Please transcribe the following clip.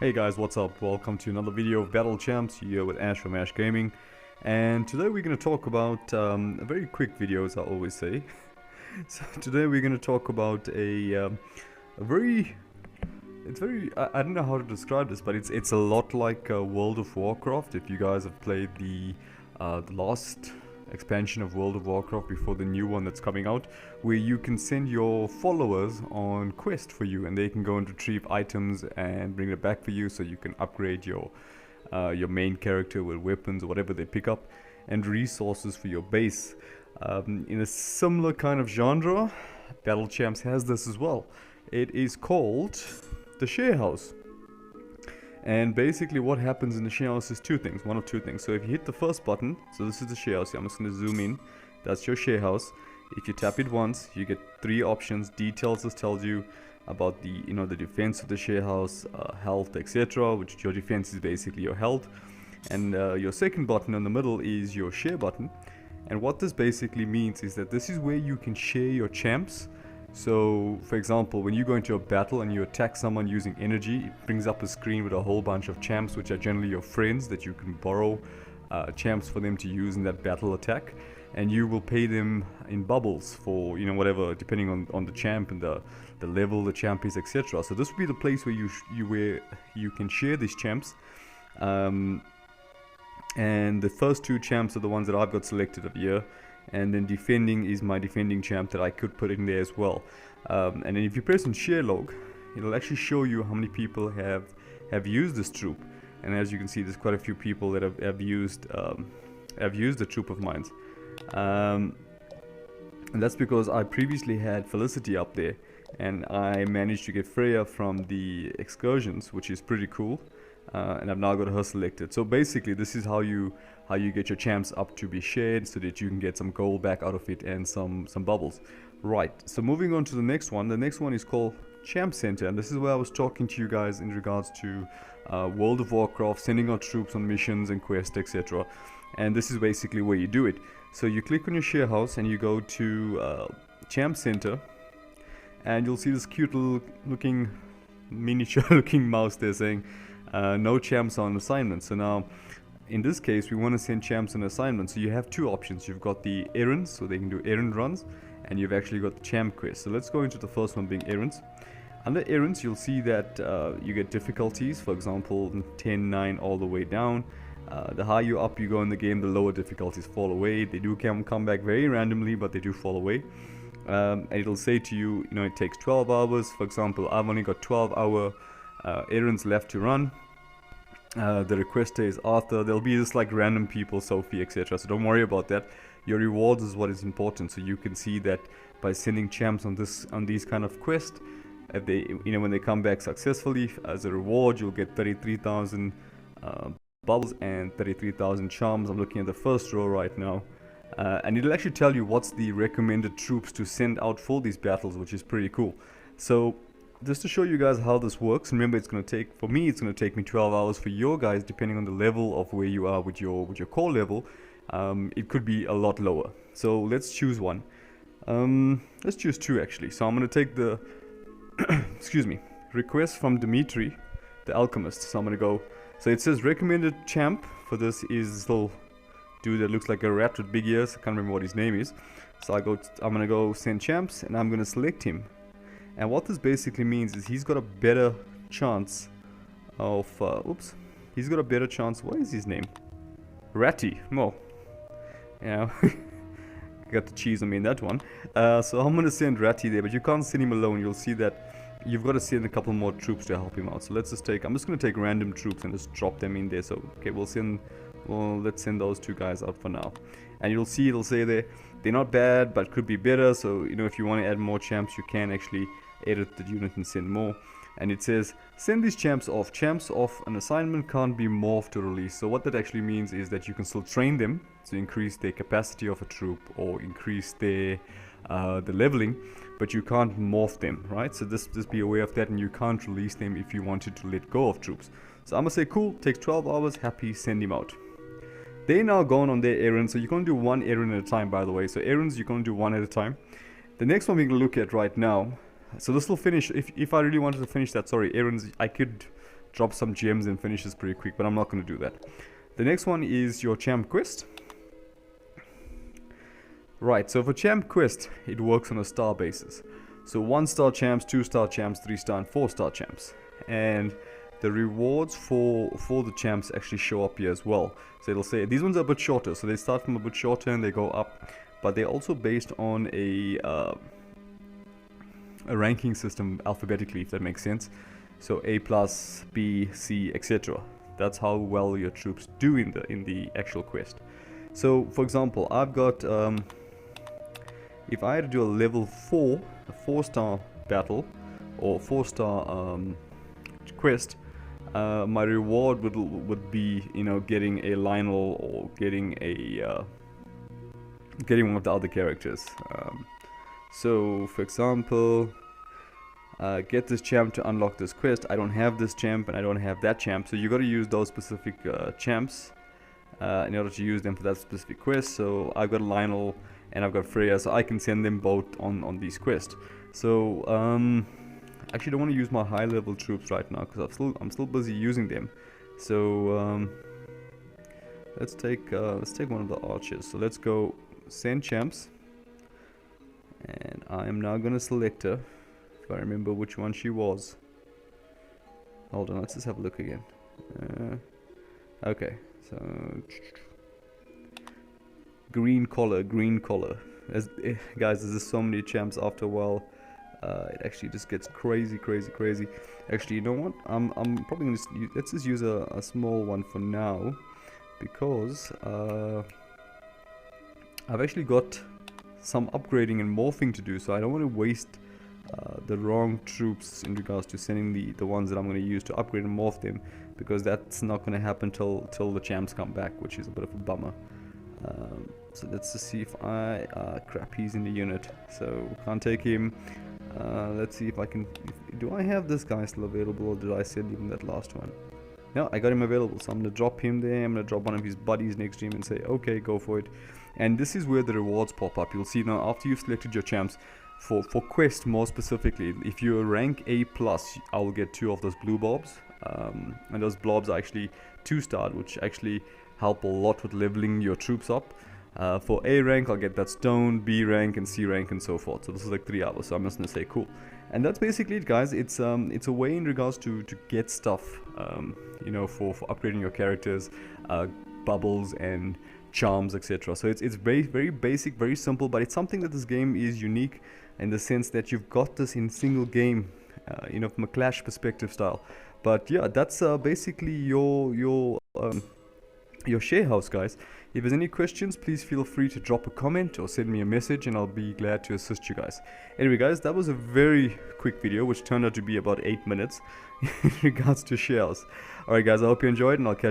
Hey guys, what's up? Welcome to another video of Battle Champs here with Ash from Ash Gaming. And today we're going to talk about a very quick video, as I always say. So today we're going to talk about I don't know how to describe this, but it's a lot like World of Warcraft. If you guys have played the last expansion of World of Warcraft before the new one that's coming out, where you can send your followers on quest for you and they can go and retrieve items and bring it back for you, so you can upgrade your main character with weapons or whatever they pick up and resources for your base. In a similar kind of genre, Battle Champs has this as well. It is called the Share House. And basically what happens in the share house is one of two things. So if you hit the first button, so this is the share house, I'm just going to zoom in, that's your share house. If you tap it once, you get three options. Details, this tells you about the defense of the share house, health, etc., which your defense is basically your health. And your second button in the middle is your share button. And what this basically means is that this is where you can share your champs. So, for example, when you go into a battle and you attack someone using energy, it brings up a screen with a whole bunch of champs, which are generally your friends that you can borrow champs for them to use in that battle attack. And you will pay them in bubbles for, whatever, depending on the champ and the level the champ is, etc. So this will be the place where you can share these champs. And the first two champs are the ones that I've got selected of here. And then defending is my defending champ that I could put in there as well. And then if you press on share log, it'll actually show you how many people have used this troop. And as you can see, there's quite a few people that have used the troop of mine. And that's because I previously had Felicity up there, and I managed to get Freya from the excursions, which is pretty cool. And I've now got her selected. So basically this is how you get your champs up to be shared, so that you can get some gold back out of it and some bubbles. Right, so moving on to the next one. The next one is called Champ Center, and this is where I was talking to you guys in regards to World of Warcraft, sending out troops on missions and quests, etc. And this is basically where you do it. So you click on your share house and you go to Champ Center, and you'll see this cute little looking miniature looking mouse there saying no champs on assignment. So now in this case we want to send champs on assignment. So you have two options. You've got the errands, so they can do errand runs, and you've actually got the champ quest. So let's go into the first one, being errands. Under errands you'll see that you get difficulties, for example 10, 9 all the way down. The higher up you go in the game, the lower difficulties fall away. They do come back very randomly, but they do fall away. And it'll say to you, it takes 12 hours. For example, I've only got 12-hour errands left to run. The requester is Arthur. There'll be just like random people, Sophie, etc. So don't worry about that. Your rewards is what is important. So you can see that by sending champs on these kind of quests, if they when they come back successfully, as a reward you'll get 33,000 bubbles and 33,000 charms. I'm looking at the first row right now. And it'll actually tell you what's the recommended troops to send out for these battles, which is pretty cool. So just to show you guys how this works, remember it's going to take me 12 hours. For your guys, depending on the level of where you are with your core level, it could be a lot lower. So let's choose one. Let's choose two actually. So I'm going to take the excuse me, request from Dimitri the alchemist. So I'm going to go, so it says recommended champ for this is this little dude that looks like a rat with big ears. I can't remember what his name is. So I'm going to go send champs, and I'm going to select him. And what this basically means is he's got a better chance of he's got a better chance. What is his name? Ratty. Well, yeah, got the cheese on me in that one. So I'm going to send Ratty there, but you can't send him alone. You'll see that you've got to send a couple more troops to help him out. So I'm just going to take random troops and just drop them in there. So okay, let's send those two guys out for now. And you'll see it'll say there, they're not bad but could be better. So if you want to add more champs, you can actually edit the unit and send more. And it says send these champs off an assignment can't be morphed or released. So what that actually means is that you can still train them to increase their capacity of a troop or increase their the leveling, but you can't morph them, right? So just be aware of that, and you can't release them if you wanted to let go of troops. So I'm gonna say cool, takes 12 hours, happy, send him out. They're now gone on their errands. So you're going to do one errand at a time, by the way. So errands, you're going to do one at a time. The next one we're going to look at right now. So this will finish, if I really wanted to finish that, errands, I could drop some gems and finish this pretty quick, but I'm not going to do that. The next one is your champ quest. Right, so for champ quest, it works on a star basis. So 1-star champs, 2-star champs, 3-star and 4-star champs. And the rewards for the champs actually show up here as well. So it'll say, these ones are a bit shorter, so they start from a bit shorter and they go up. But they're also based on a ranking system alphabetically, if that makes sense. So A+, B, C, etc. That's how well your troops do in the actual quest. So for example, I've got if I had to do a level 4, a 4-star battle or 4-star quest, my reward would be, you know, getting a Lionel or getting one of the other characters. So for example, get this champ to unlock this quest. I don't have this champ and I don't have that champ, so you got to use those specific champs in order to use them for that specific quest. So I've got Lionel and I've got Freya, so I can send them both on these quests. So actually don't want to use my high level troops right now because I'm still busy using them. So let's take one of the archers. So let's go send champs, and I am now gonna select her. If I remember which one she was. Hold on, let's just have a look again. Okay, so green collar. Guys, there's just so many champs. After a while, it actually just gets crazy. Actually, you know what? I'm probably gonna let's just use a small one for now, because I've actually got some upgrading and morphing to do, so I don't want to waste the wrong troops in regards to sending the ones that I'm going to use to upgrade and morph them, because that's not going to happen till the champs come back, which is a bit of a bummer. So let's just see if crap, he's in the unit, so can't take him. Let's see if I can. Do I have this guy still available, or did I send him that last one? No, I got him available, so I'm going to drop him there. I'm going to drop one of his buddies next to him and say, okay, go for it. And this is where the rewards pop up. You'll see now, after you've selected your champs, for quest more specifically, if you're rank A+, I will get 2 of those blue blobs. And those blobs are actually 2-starred, which actually help a lot with leveling your troops up. For A rank, I'll get that stone, B rank, and C rank, and so forth. So this is like 3 hours, so I'm just going to say cool. And that's basically it, guys. It's a way in regards to get stuff, you know, for upgrading your characters, bubbles and charms, etc. So it's very basic, very simple, but it's something that this game is unique in the sense that you've got this in single game, you know, from a Clash perspective style. But yeah, that's basically your share house, guys. If there's any questions, please feel free to drop a comment or send me a message, and I'll be glad to assist you guys. Anyway, guys, that was a very quick video, which turned out to be about 8 minutes in regards to share house. Alright, guys, I hope you enjoyed, and I'll catch you